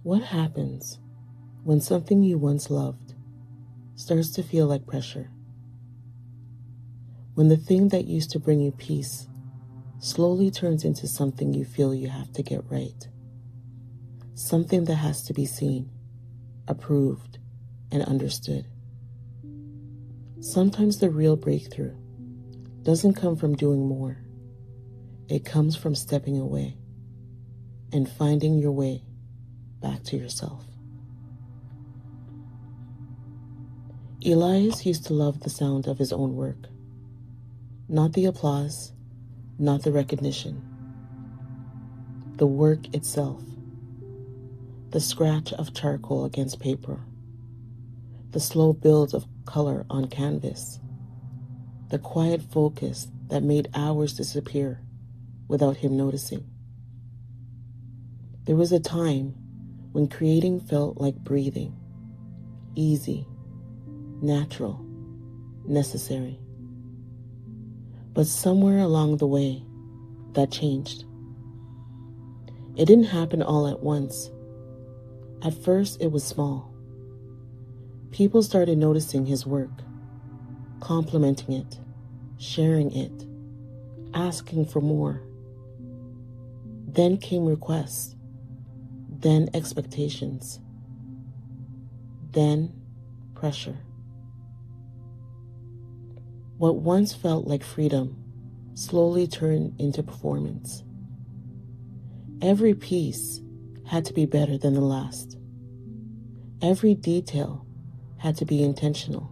What happens when something you once loved starts to feel like pressure? When the thing that used to bring you peace slowly turns into something you feel you have to get right, something that has to be seen, approved, and understood. Sometimes the real breakthrough doesn't come from doing more. It comes from stepping away and finding your way back to yourself. Elias used to love the sound of his own work. Not the applause, not the recognition. The work itself. The scratch of charcoal against paper. The slow build of color on canvas. The quiet focus that made hours disappear without him noticing. There was a time when creating felt like breathing, easy, natural, necessary. But somewhere along the way, that changed. It didn't happen all at once. At first, it was small. People started noticing his work, complimenting it, sharing it, asking for more. Then came requests, then expectations, then pressure. What once felt like freedom slowly turned into performance. Every piece had to be better than the last. Every detail had to be intentional.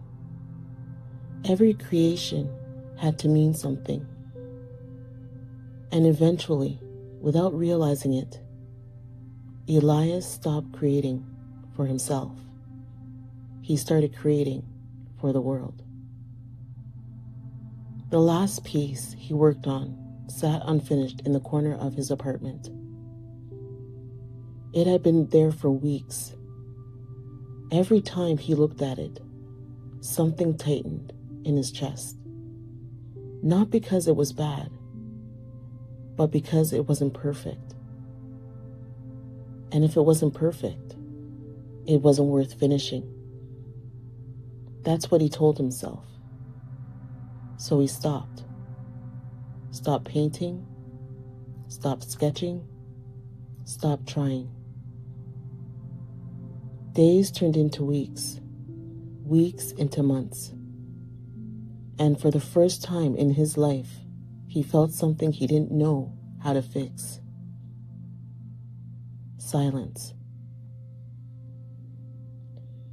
Every creation had to mean something. And eventually, without realizing it, Elias stopped creating for himself. He started creating for the world. The last piece he worked on sat unfinished in the corner of his apartment. It had been there for weeks. Every time he looked at it, something tightened in his chest. Not because it was bad, but because it wasn't perfect. And if it wasn't perfect, it wasn't worth finishing. That's what he told himself. So he stopped. Stopped painting, stopped sketching, stopped trying. Days turned into weeks, weeks into months. And for the first time in his life, he felt something he didn't know how to fix. Silence.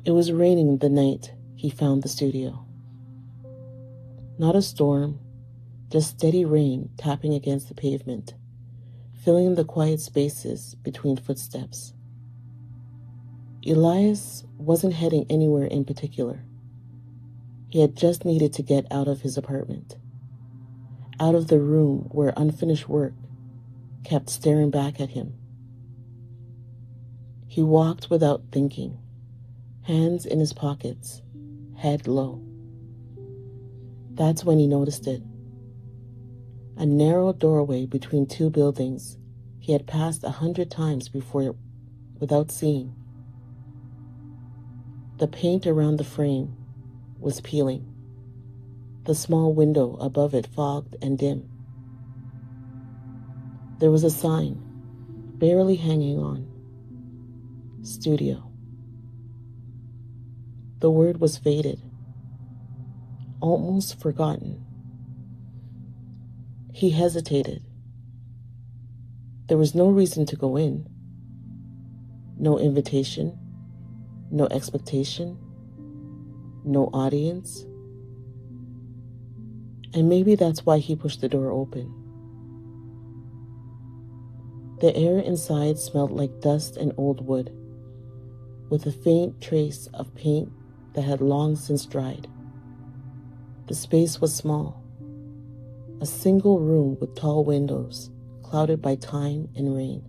It was raining the night he found the studio. Not a storm, just steady rain tapping against the pavement, filling the quiet spaces between footsteps. Elias wasn't heading anywhere in particular. He had just needed to get out of his apartment, out of the room where unfinished work kept staring back at him. He walked without thinking, hands in his pockets, head low. That's when he noticed it. A narrow doorway between two buildings he had passed 100 times before without seeing. The paint around the frame was peeling. The small window above it fogged and dim. There was a sign, barely hanging on. Studio. The word was faded, almost forgotten. He hesitated. There was no reason to go in. No invitation, no expectation, no audience. And maybe that's why he pushed the door open. The air inside smelled like dust and old wood, with a faint trace of paint that had long since dried. The space was small, a single room with tall windows clouded by time and rain.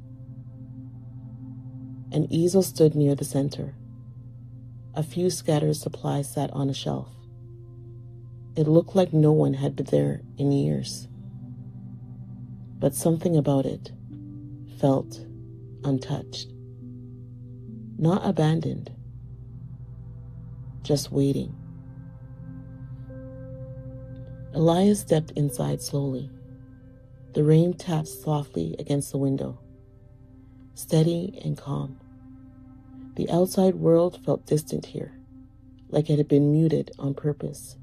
An easel stood near the center. A few scattered supplies sat on a shelf. It looked like no one had been there in years. But something about it felt untouched. not abandoned, just waiting. Elias stepped inside slowly. The rain tapped softly against the window, steady and calm. The outside world felt distant here, like it had been muted on purpose.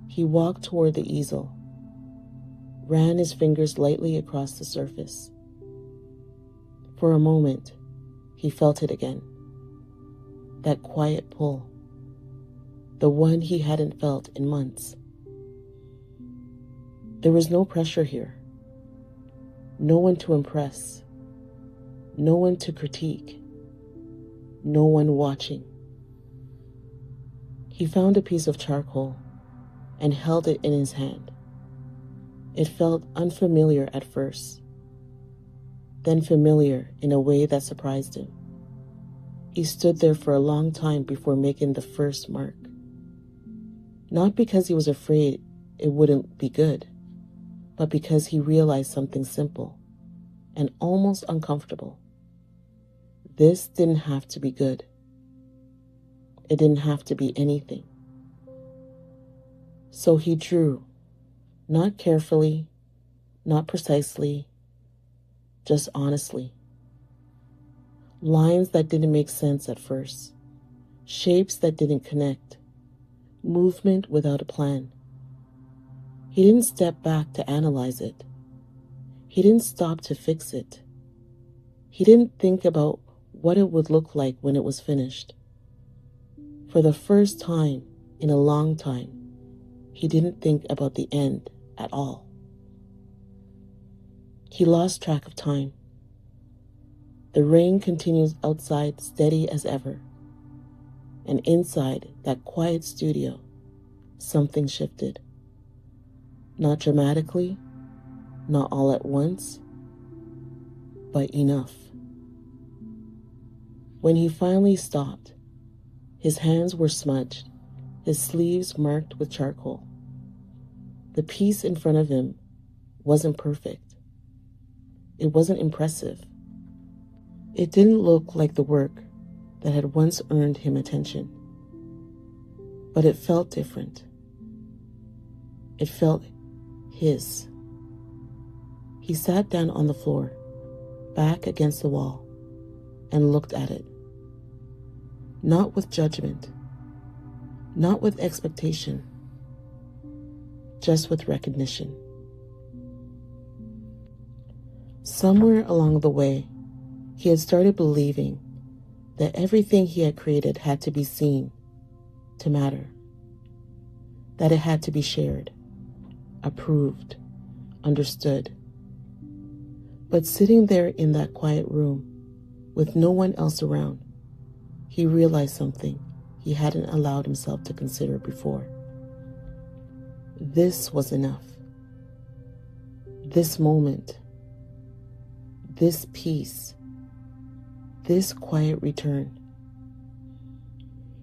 He walked toward the easel, ran his fingers lightly across the surface. For a moment, he felt it again. That quiet pull, the one he hadn't felt in months. There was no pressure here, no one to impress, no one to critique, no one watching. He found a piece of charcoal and held it in his hand. It felt unfamiliar at first, then familiar in a way that surprised him. He stood there for a long time before making the first mark. Not because he was afraid it wouldn't be good, but because he realized something simple and almost uncomfortable. This didn't have to be good. It didn't have to be anything. So he drew, not carefully, not precisely, just honestly. Lines that didn't make sense at first, shapes that didn't connect, movement without a plan. He didn't step back to analyze it. He didn't stop to fix it. He didn't think about what it would look like when it was finished. For the first time in a long time, he didn't think about the end at all. He lost track of time. The rain continues outside steady as ever. And inside that quiet studio, something shifted. Not dramatically, not all at once, but enough. When he finally stopped, his hands were smudged, his sleeves marked with charcoal. The piece in front of him wasn't perfect. It wasn't impressive. It didn't look like the work that had once earned him attention. But it felt different. It felt his. He sat down on the floor, back against the wall, and looked at it. Not with judgment, not with expectation, just with recognition. Somewhere along the way, he had started believing that everything he had created had to be seen to matter, that it had to be shared, approved, understood. But sitting there in that quiet room, with no one else around, he realized something he hadn't allowed himself to consider before. This was enough. This moment, this peace, this quiet return.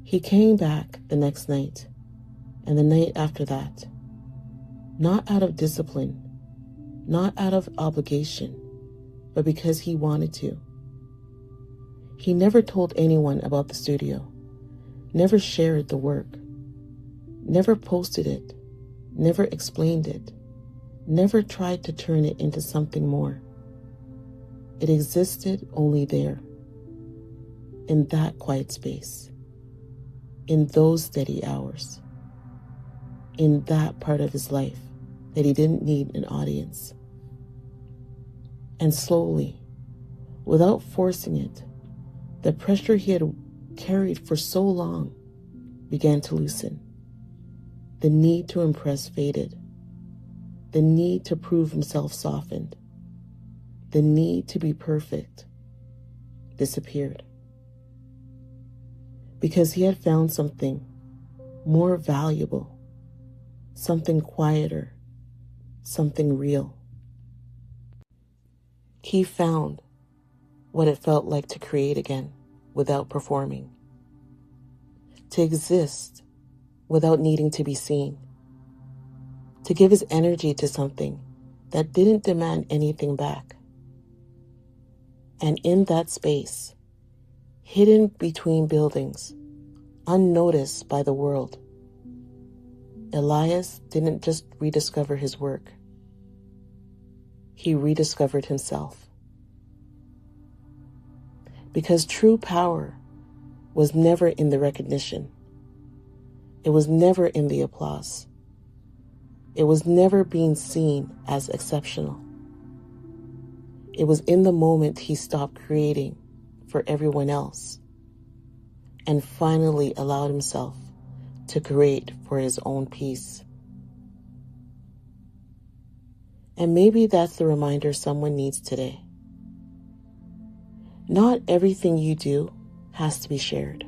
He came back the next night, and the night after that, not out of discipline, not out of obligation, but because he wanted to. He never told anyone about the studio, never shared the work, never posted it, never explained it, never tried to turn it into something more. It existed only there, in that quiet space, in those steady hours, in that part of his life that he didn't need an audience. And slowly, without forcing it, the pressure he had carried for so long began to loosen. The need to impress faded. The need to prove himself softened. The need to be perfect disappeared. Because he had found something more valuable, something quieter, something real. He found what it felt like to create again without performing, to exist without needing to be seen, to give his energy to something that didn't demand anything back. And in that space, hidden between buildings, unnoticed by the world. Elias didn't just rediscover his work. He rediscovered himself. Because true power was never in the recognition. It was never in the applause. It was never being seen as exceptional. It was in the moment he stopped creating for everyone else and finally allowed himself to create for his own peace. And maybe that's the reminder someone needs today. Not everything you do has to be shared.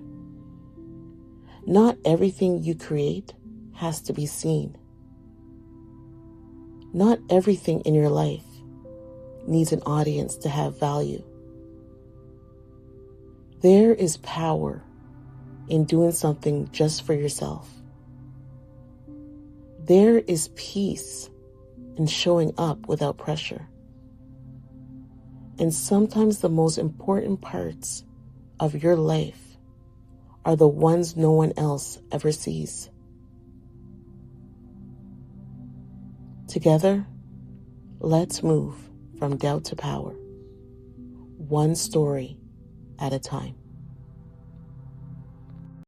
Not everything you create has to be seen. Not everything in your life needs an audience to have value. There is power in doing something just for yourself. There is peace in showing up without pressure. And sometimes the most important parts of your life are the ones no one else ever sees. Together, let's move from doubt to power, one story at a time.